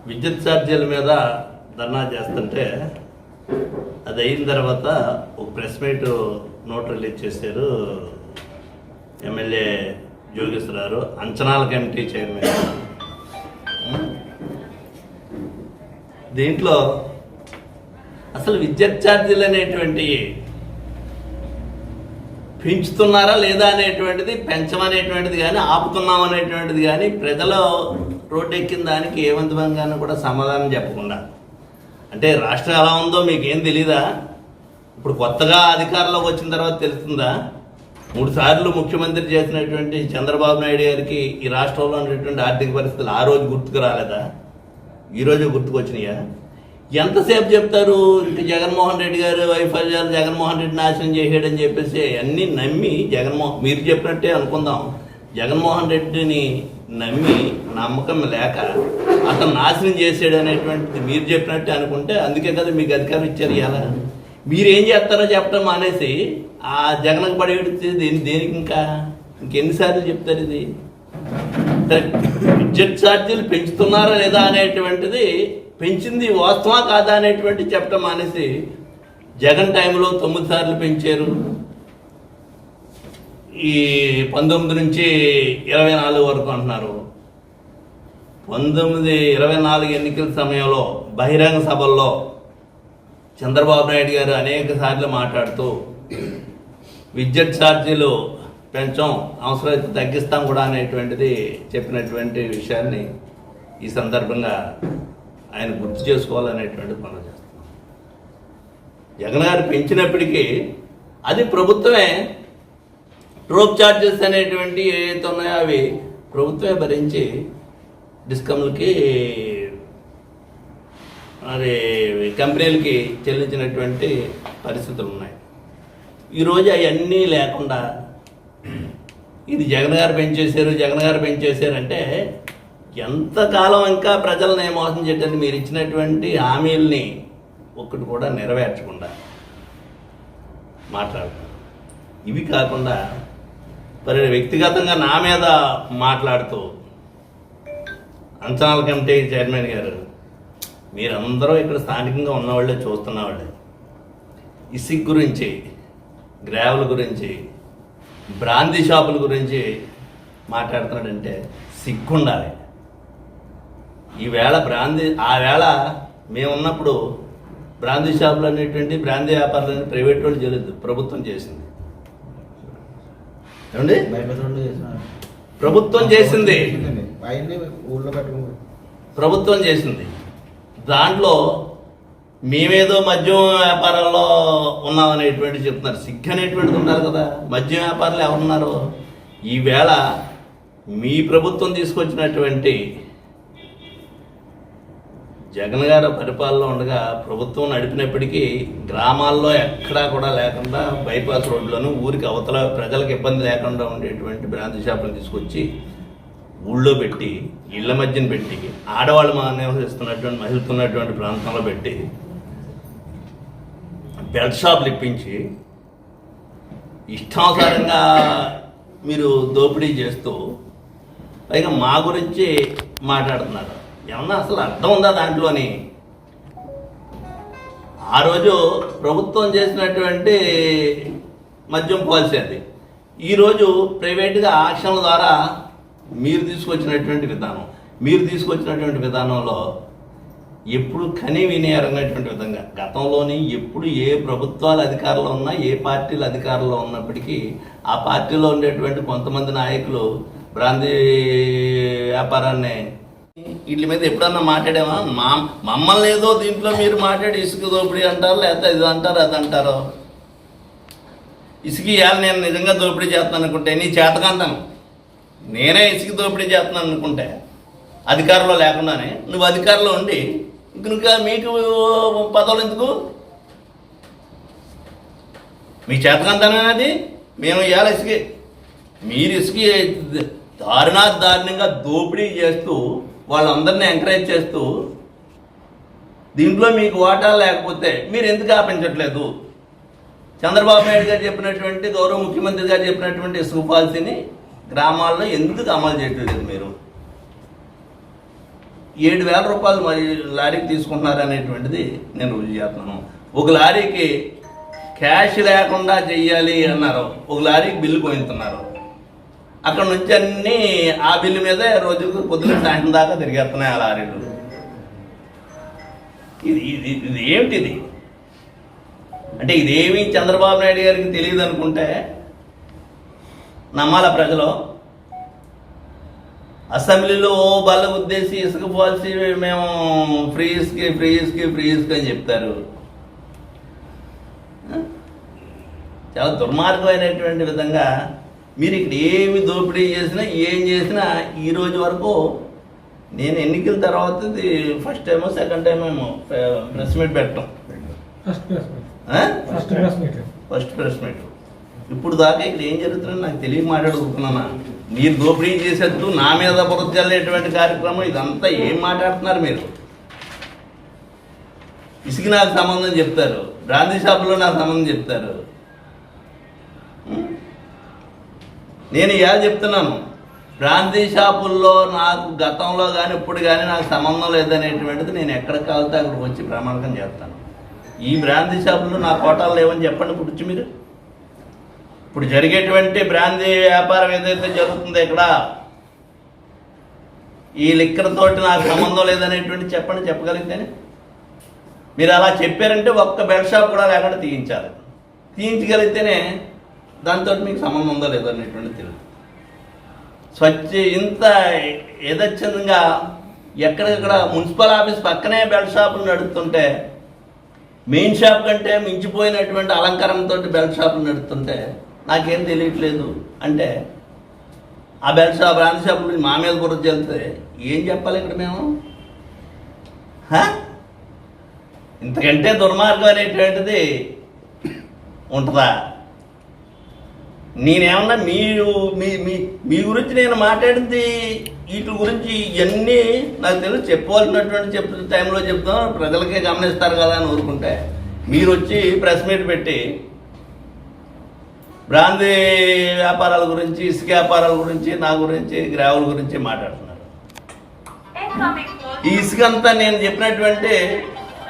విద్యుత్ ఛార్జీల మీద ధర్నా చేస్తుంటే అది అయిన తర్వాత ఒక ప్రెస్ మీట్ నోట్ రిలీజ్ చేశారు ఎమ్మెల్యే జోగేశ్వరరావు, అంచనాల కమిటీ చైర్మన్. దీంట్లో అసలు విద్యుత్ ఛార్జీలు అనేటువంటి పెంచుతున్నారా లేదా అనేటువంటిది, పెంచమనేటువంటిది కానీ ఆపుతున్నాం అనేటువంటిది కానీ ప్రజలు రోడ్డు ఎక్కిన దానికి ఏమంతమంగానూ కూడా సమాధానం చెప్పకుండా, అంటే రాష్ట్రం ఎలా ఉందో మీకేం తెలీదా? ఇప్పుడు కొత్తగా అధికారంలోకి వచ్చిన తర్వాత తెలుస్తుందా? 3 సార్లు ముఖ్యమంత్రి చేసినటువంటి చంద్రబాబు నాయుడు గారికి ఈ రాష్ట్రంలో ఉన్నటువంటి ఆర్థిక పరిస్థితులు ఆ రోజు గుర్తుకు రాలేదా? ఈరోజు గుర్తుకొచ్చినాయా? ఎంతసేపు చెప్తారు ఇంక జగన్మోహన్ రెడ్డి గారు వైఫల్యాలు, జగన్మోహన్ రెడ్డి నాశనం చేసాడని చెప్పేసి అన్నీ నమ్మి మీరు చెప్పినట్టే అనుకుందాం, జగన్మోహన్ రెడ్డిని నమ్మి నమ్మకం లేక అతను నాశనం చేసాడు అనేటువంటిది మీరు చెప్పినట్టే అనుకుంటే అందుకే కదా మీకు అధికారం ఇచ్చారు. ఇలా మీరేం చేస్తారో చెప్పడం మానేసి ఆ జగన్కు పడేది దేనికి? ఇంకెన్నిసార్లు చెప్తారు ఇది? విద్యుత్ ఛార్జీలు పెంచుతున్నారా లేదా అనేటువంటిది, పెంచింది వాస్తవా కాదా అనేటువంటి చెప్పడం మానేసి జగన్ టైంలో 9 సార్లు పెంచారు, ఈ 19 నుంచి 24 వరకు అంటున్నారు. 19-24 ఎన్నికల సమయంలో బహిరంగ సభల్లో చంద్రబాబు నాయుడు గారు అనేక సార్లు మాట్లాడుతూ విద్యుత్ ఛార్జీలు పెంచం, అవసరమైతే తగ్గిస్తాం కూడా అనేటువంటిది చెప్పినటువంటి విషయాన్ని ఈ సందర్భంగా ఆయన గుర్తు చేసుకోవాలనేటువంటి పనులు చేస్తున్నాం. జగన్ గారు పెంచినప్పటికీ అది ప్రభుత్వమే, రోప్ ఛార్జెస్ అనేటువంటి ఏవైతే ఉన్నాయో అవి ప్రభుత్వమే భరించి డిస్కమ్లకి మరి కంపెనీలకి చెల్లించినటువంటి పరిస్థితులు ఉన్నాయి. ఈరోజు అవన్నీ లేకుండా ఇది జగన్ గారు పెంచేశారు అంటే ఎంతకాలం ఇంకా ప్రజల్ని మోసం చేయడానికి మీరు ఇచ్చినటువంటి హామీల్ని ఒక్కటి కూడా నెరవేర్చకుండా మాట్లాడుతున్నారు. ఇవి కాకుండా మరి వ్యక్తిగతంగా నా మీద మాట్లాడుతూ అంచనాల కమిటీ చైర్మన్ గారు, మీరందరూ ఇక్కడ స్థానికంగా ఉన్నవాళ్ళే, చూస్తున్నవాళ్ళే, ఇసుక గురించి, గ్రావెల్ గురించి, బ్రాందీ షాపుల గురించి మాట్లాడుతున్నాడంటే సిగ్గుండాలి. ఈవేళ ఆ వేళ మేమున్నప్పుడు బ్రాందీ షాపులు అనేటువంటి బ్రాందీ వ్యాపారాలు ప్రైవేట్ వాళ్ళు చేయలేదు, ప్రభుత్వం చేసింది. ఏమండి? ప్రభుత్వం చేసింది, ప్రభుత్వం చేసింది. దాంట్లో మేమేదో మద్యం వ్యాపారాల్లో ఉన్నామనేటువంటి చెప్తున్నారు. సిగ్గు అనేటువంటిది ఉండాలి కదా. మద్యం వ్యాపారాలు ఎవరున్నారు? ఈవేళ మీ ప్రభుత్వం తీసుకొచ్చినటువంటి జగన్ గారు పరిపాలనలో ఉండగా ప్రభుత్వం నడిపినప్పటికీ గ్రామాల్లో ఎక్కడా కూడా లేకుండా బైపాస్ రోడ్లోనూ ఊరికి అవతల ప్రజలకు ఇబ్బంది లేకుండా ఉండేటువంటి బ్రాంతి షాపులను తీసుకొచ్చి ఊళ్ళో పెట్టి, ఇళ్ల మధ్యన పెట్టి, ఆడవాళ్ళు నివసిస్తున్నటువంటి మహిళతున్నటువంటి ప్రాంతంలో పెట్టి బెల్ట్ షాపులు ఇప్పించి ఇష్టానుసారంగా మీరు దోపిడీ చేస్తూ పైగా మా గురించి మాట్లాడుతున్నారు. ఏమన్నా అసలు అర్థం ఉందా దాంట్లోని? ఆ రోజు ప్రభుత్వం చేసినటువంటి మద్యం పాలసీ అది. ఈరోజు ప్రైవేట్గా ఆక్షన్ల ద్వారా మీరు తీసుకొచ్చినటువంటి విధానంలో ఎప్పుడు కని విని ఎరగినటువంటి విధంగా గతంలోని ఎప్పుడు ఏ ప్రభుత్వాలు అధికారంలో ఉన్నా, ఏ పార్టీలు అధికారంలో ఉన్నప్పటికీ ఆ పార్టీలో ఉండేటువంటి కొంతమంది నాయకులు బ్రాందీ వ్యాపారాన్ని వీటి మీద ఎప్పుడన్నా మాట్లాడామా? మమ్మల్ని ఏదో దీంట్లో మీరు మాట్లాడి ఇసుక దోపిడీ అంటారు, లేకపోతే ఇది అంటారు, అది అంటారు. ఇసుక ఇవ్వాలి నేను నిజంగా దోపిడీ చేస్తాను అనుకుంటే నీ చేతకంతాను, నేనే ఇసుక దోపిడీ చేస్తున్నాను అనుకుంటే అధికారంలో లేకుండానే, నువ్వు అధికారంలో ఉండి ఇంకా మీకు పదవులు ఎందుకు? మీ చేతకంతానది మేము ఇవాళ ఇసుక, మీరు ఇసుక దారుణంగా దోపిడీ చేస్తూ వాళ్ళందరినీ ఎంకరేజ్ చేస్తూ దీంట్లో మీకు వాటా లేకపోతే మీరు ఎందుకు ఆపించట్లేదు? చంద్రబాబు నాయుడు గారు చెప్పినటువంటి, గౌరవ ముఖ్యమంత్రి గారు చెప్పినటువంటి ఇసుక పాలసీని గ్రామాల్లో ఎందుకు అమలు చేయట్లేదు మీరు? 7,000 రూపాయలు మరి లారీకి తీసుకుంటున్నారు అనేటువంటిది నేను రుజువు చేస్తున్నాను. ఒక లారీకి క్యాష్ లేకుండా చెయ్యాలి అన్నారు, ఒక లారీకి బిల్లు పోయించున్నారు. అక్కడ నుంచి అన్నీ ఆ బిల్లు మీదే రోజుకు పొద్దున సాయంత్రం దాకా తిరిగేస్తున్నాయి ఆ లారీలు. ఇది ఏమిటిది? అంటే ఇదేమి చంద్రబాబు నాయుడు గారికి తెలియదు అనుకుంటే నమ్మాల ప్రజలు. అసెంబ్లీలో బల్ల ఉద్దేశి ఇసుక పాలసీ మేము ఫ్రీ ఇసుక అని చెప్తారు. చాలా దుర్మార్గమైనటువంటి విధంగా మీరు ఇక్కడ ఏమి దోపిడీ చేసినా ఏం చేసినా ఈ రోజు వరకు నేను ఎన్నికల తర్వాత ఫస్ట్ టైమో సెకండ్ టైం ఏమో ప్రెస్ మీట్ పెట్టడం, ఫస్ట్ ప్రెస్ మీట్. ఇప్పుడు దాకా ఇక్కడ ఏం జరుగుతుందని నాకు తెలియ మాట్లాడుకుంటున్నానా? మీరు దోపిడీ చేసేట్టు నా మీద బురద జల్లేటువంటి కార్యక్రమం ఇదంతా ఏం మాట్లాడుతున్నారు మీరు? ఇసుక నాకు సంబంధం చెప్తారు, బ్రాందీ షాపులో నాకు సంబంధం చెప్తారు. నేను ఇవాళ చెప్తున్నాను, బ్రాందీ షాపుల్లో నాకు గతంలో కానీ ఇప్పుడు కానీ నాకు సంబంధం లేదనేటువంటిది నేను ఎక్కడికి కావాలితే అక్కడికి వచ్చి ప్రమాణకం చేస్తాను. ఈ బ్రాందీ షాపుల్లో నా కోటాలు లేవని చెప్పండి. ఇప్పుడు మీరు ఇప్పుడు జరిగేటువంటి బ్రాందీ వ్యాపారం ఏదైతే జరుగుతుందో ఇక్కడ ఈ లిక్కర్ తోటి నాకు సంబంధం లేదనేటువంటి చెప్పండి. చెప్పగలిగితేనే మీరు అలా చెప్పారంటే ఒక్క బెల్ట్ షాప్ కూడా లేకుండా తీయించాలి. తీయించగలిగితేనే దాంతో మీకు సంబంధం ఉందో లేదో అనేటువంటి తెలియదు. ఇంత యథచ్ఛందంగా ఎక్కడికక్కడ మున్సిపల్ ఆఫీస్ పక్కనే బెల్ట్ షాపులు నడుస్తుంటే, మెయిన్ షాప్ కంటే మించిపోయినటువంటి అలంకారంతో బెల్ట్ షాపులు నడుస్తుంటే నాకేం తెలియట్లేదు అంటే ఆ బెల్ట్ షాప్ బ్రాండ్ షాప్ గురించి మా మీద బుర్ర చెల్తే ఏం చెప్పాలి ఇక్కడ మేము? ఇంతకంటే దుర్మార్గం అనేటువంటిది ఉంటుందా? నేనేమన్నా మీరు మీ గురించి నేను మాట్లాడింది వీటి గురించి ఇవన్నీ నాకు తెలుసు, చెప్పుకోవాల్సినటువంటి టైంలో చెప్తాం, ప్రజలకే గమనిస్తారు కదా అని ఊరుకుంటే మీరు వచ్చి ప్రెస్ మీట్ పెట్టి బ్రాందీ వ్యాపారాల గురించి, ఇసుక వ్యాపారాల గురించి, నా గురించి, గ్రావుల గురించి మాట్లాడుతున్నారు. ఈ ఇసుక అంతా నేను చెప్పినటువంటి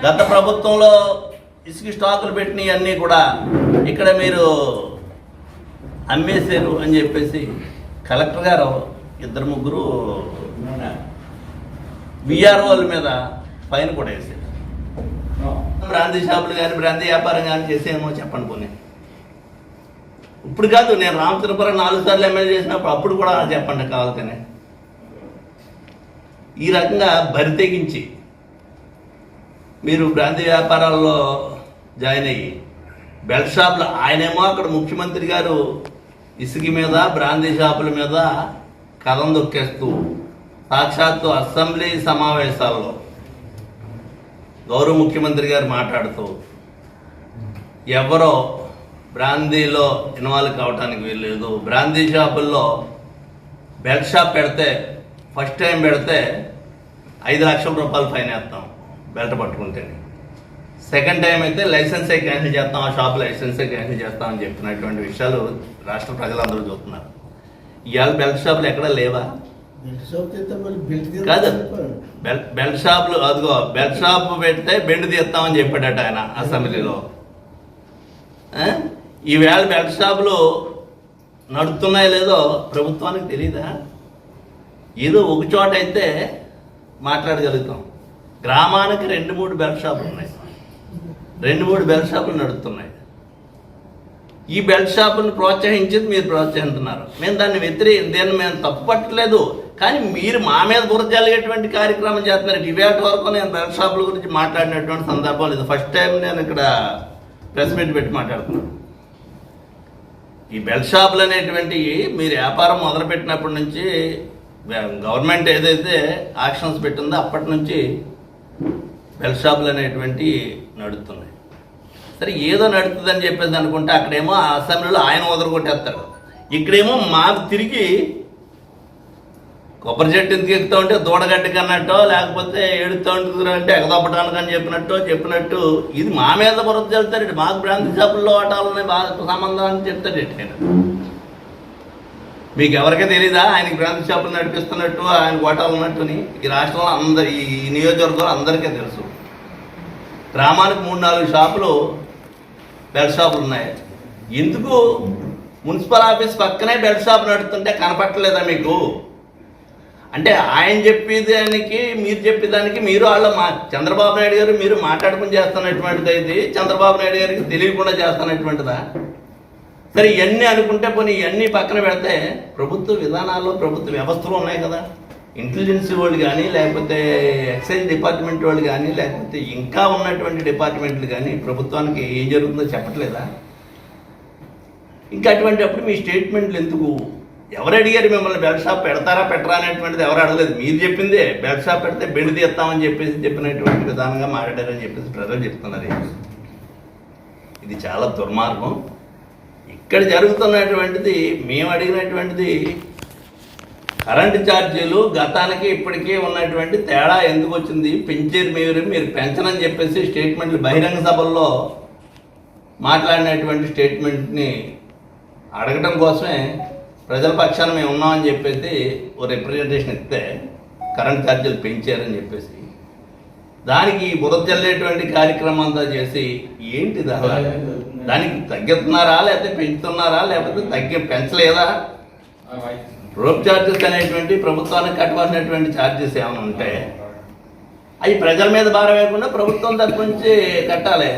గత ప్రభుత్వంలో ఇసుక స్టాకులు పెట్టినవి అన్నీ కూడా ఇక్కడ మీరు అమ్మేశారు అని చెప్పేసి కలెక్టర్ గారు 2-3 విఆర్ఓల మీద ఫైన్ కూడా వేసారు. బ్రాందీ షాపులు కానీ బ్రాందీ వ్యాపారం కానీ చేసేమో చెప్పండి. పోనీ ఇప్పుడు కాదు, నేను రామచంద్రపురం 4 సార్లు ఎమ్మెల్యే చేసినప్పుడు అప్పుడు కూడా చెప్పండి కావాలనే. ఈ రకంగా బరి తెగించి మీరు బ్రాందీ వ్యాపారాల్లో జాయిన్ అయ్యి బెల్ట్ షాపులు, ఆయనేమో అక్కడ ముఖ్యమంత్రి గారు ఇసుక మీద బ్రాందీ షాపుల మీద కథం దొక్కేస్తూ సాక్షాత్తు అసెంబ్లీ సమావేశాల్లో గౌరవ ముఖ్యమంత్రి గారు మాట్లాడుతూ ఎవరో బ్రాందీలో ఇన్వాల్వ్ కావడానికి వీల్లేదు, బ్రాందీ షాపుల్లో బెల్ట్ షాప్ పెడితే ఫస్ట్ టైం పెడితే 5 లక్షల రూపాయలు ఫైన్ వేస్తాం బెల్ట్ పట్టుకుంటే, సెకండ్ టైం అయితే లైసెన్సే క్యాన్సిల్ చేస్తాం, ఆ షాప్ లైసెన్సే క్యాన్సిల్ చేస్తామని చెప్పినటువంటి విషయాలు రాష్ట్ర ప్రజలందరూ చూస్తున్నారు. ఇవాళ బెల్ట్ షాపులు ఎక్కడా లేవా? కాదు, బెల్ట్ షాపులు అదిగో బెల్ట్ షాప్ పెడితే బెండ్ తీస్తామని చెప్పాడట ఆయన అసెంబ్లీలో. ఈవేళ బెల్ట్ షాపులు నడుస్తున్నాయో లేదో ప్రభుత్వానికి తెలీదా? ఏదో ఒక చోట అయితే మాట్లాడగలుగుతాం. గ్రామానికి 2-3 బెల్ట్ షాపులు ఉన్నాయి, 2-3 బెల్ట్ షాపులు నడుస్తున్నాయి. ఈ బెల్ట్ షాపులను ప్రోత్సహించేది మీరు ప్రోత్సహిస్తున్నారు. మేము దీన్ని మేము తప్పు పట్టలేదు, కానీ మీరు మా మీద బురద జల్లేటువంటి కార్యక్రమం చేస్తున్నారు. ఇవేటి వరకు నేను బెల్ట్ షాపుల గురించి మాట్లాడినటువంటి సందర్భం లేదు. ఫస్ట్ టైం నేను ఇక్కడ ప్రెస్ మీట్ పెట్టి మాట్లాడుతున్నాను. ఈ బెల్ట్ షాపులు అనేటువంటివి మీరు వ్యాపారం మొదలుపెట్టినప్పటి నుంచి గవర్నమెంట్ ఏదైతే యాక్షన్స్ పెట్టిందో అప్పటి నుంచి బెల్ట్ షాపులు అనేటువంటివి నడుస్తున్నాయి. సరే, ఏదో నడుతుందని చెప్పేసి అనుకుంటే అక్కడేమో ఆ అసెంబ్లీలో ఆయన వదలగొట్టేస్తాడు, ఇక్కడేమో మాకు తిరిగి కొబ్బరి చెట్టు ఎందుకు ఎక్కుతూ ఉంటే దూడగడ్డకి అన్నట్టో లేకపోతే ఏడుతూ ఉంటుంది అంటే ఎగదొప్పటానికి అని చెప్పినట్టు ఇది మా మీద బురద చెల్తాడు. మాకు బ్రాంతి షాపుల్లో వాటాలని బాగా సంబంధం అని చెప్తాడు. నేను మీకు ఎవరికీ తెలీదా ఆయనకి బ్రాంచ్ షాపులు నడిపిస్తున్నట్టు ఆయన కోటాలు ఉన్నట్టుని? ఈ రాష్ట్రంలో అందరి ఈ నియోజకవర్గంలో అందరికీ తెలుసు. గ్రామానికి 3-4 షాపులు బెల్ట్ షాపులు ఉన్నాయి. ఎందుకు మున్సిపల్ ఆఫీస్ పక్కనే బెల్ట్ షాప్ నడుస్తుంటే కనపట్టలేదా మీకు? అంటే ఆయన చెప్పేదానికి మీరు చెప్పేదానికి మీరు చంద్రబాబు నాయుడు గారు మీరు మాట్లాడుకుని చేస్తున్నటువంటిది అయితే చంద్రబాబు నాయుడు గారికి తెలియకుండా చేస్తున్నటువంటిదా? సరే ఇవన్నీ అనుకుంటే పోనీ ఇవన్నీ పక్కన పెడితే ప్రభుత్వ విధానాల్లో ప్రభుత్వ వ్యవస్థలు ఉన్నాయి కదా. ఇంటెలిజెన్స్ వాళ్ళు కానీ లేకపోతే ఎక్సైజ్ డిపార్ట్మెంట్ వాళ్ళు కానీ లేకపోతే ఇంకా ఉన్నటువంటి డిపార్ట్మెంట్లు కానీ ప్రభుత్వానికి ఏం జరుగుతుందో చెప్పట్లేదా? ఇంకా అటువంటి అప్పుడు మీ స్టేట్మెంట్లు ఎందుకు? ఎవరు అడిగారు మిమ్మల్ని బెల్ట్ షాప్ పెడతారా పెట్టరా అనేటువంటిది ఎవరు అడగలేదు. మీరు చెప్పిందే బెల్ట్ షాప్ పెడితే బెండ్ తీస్తామని చెప్పినటువంటి విధానంగా మాట్లాడారని చెప్పేసి ప్రజలు చెప్తున్నారు. ఇది చాలా దుర్మార్గం. ఇక్కడ జరుగుతున్నటువంటిది మేము అడిగినటువంటిది కరెంటు ఛార్జీలు గతానికి ఇప్పటికీ ఉన్నటువంటి తేడా ఎందుకు వచ్చింది? పెంచేది మీరు పెంచనని చెప్పేసి స్టేట్మెంట్లు బహిరంగ సభల్లో మాట్లాడినటువంటి స్టేట్మెంట్ని అడగటం కోసమే ప్రజల పక్షాన మేము ఉన్నామని చెప్పేసి ఓ రిప్రజెంటేషన్ ఇస్తే కరెంట్ ఛార్జీలు పెంచారని చెప్పేసి దానికి బురద చల్లేటువంటి కార్యక్రమం అంతా చేసి ఏంటి దానికి తగ్గిస్తున్నారా లేకపోతే పెంచుతున్నారా లేకపోతే పెంచలేదా? రోప్ ఛార్జెస్ అనేటువంటి ప్రభుత్వానికి కట్టవలసినటువంటి ఛార్జెస్ ఏమైనా ఉంటే అవి ప్రజల మీద భారం వేయకుండా ప్రభుత్వం తరపు నుంచి కట్టాలి.